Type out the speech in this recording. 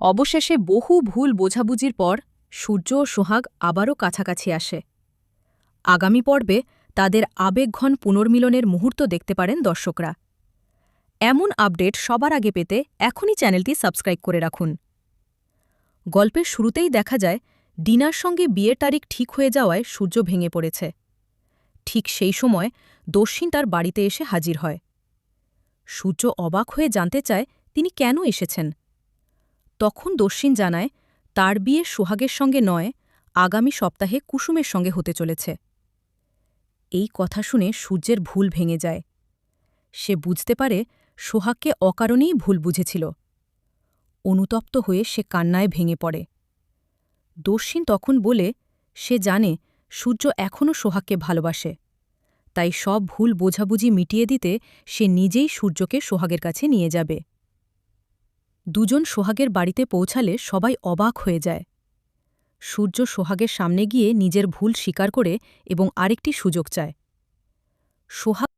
অবশেষে বহু ভুল বোঝাবুঝির পর সূর্য ও সোহাগ আবারও কাছাকাছি আসে। আগামী পর্বে তাদের আবেগঘন পুনর্মিলনের মুহূর্ত দেখতে পারেন দর্শকরা। এমন আপডেট সবার আগে পেতে এখনই চ্যানেলটি সাবস্ক্রাইব করে রাখুন। গল্পের শুরুতেই দেখা যায় ডিনার সঙ্গে বিয়ের তারিখ ঠিক হয়ে যাওয়ায় সূর্য ভেঙে পড়েছে। ঠিক সেই সময় দস্যিন তার বাড়িতে এসে হাজির হয়। সূর্য অবাক হয়ে জানতে চায় তিনি কেন এসেছেন। তখন দস্যিন জানায় তার বিয়ে সোহাগের সঙ্গে নয়, আগামী সপ্তাহে কুসুমের সঙ্গে হতে চলেছে। এই কথা শুনে সূর্যের ভুল ভেঙে যায়। সে বুঝতে পারে সোহাগকে অকারণেই ভুল বুঝেছিল। অনুতপ্ত হয়ে সে কান্নায় ভেঙে পড়ে। দস্যিন তখন বলে সে জানে সূর্য এখনও সোহাগকে ভালোবাসে, তাই সব ভুল বোঝাবুঝি মিটিয়ে দিতে সে নিজেই সূর্যকে সোহাগের কাছে নিয়ে যাবে। দুজন সোহাগের বাড়িতে পৌঁছালে সবাই অবাক হয়ে যায়। সূর্য সোহাগের সামনে গিয়ে নিজের ভুল স্বীকার করে এবং আরেকটি সুযোগ চায়। সোহাগ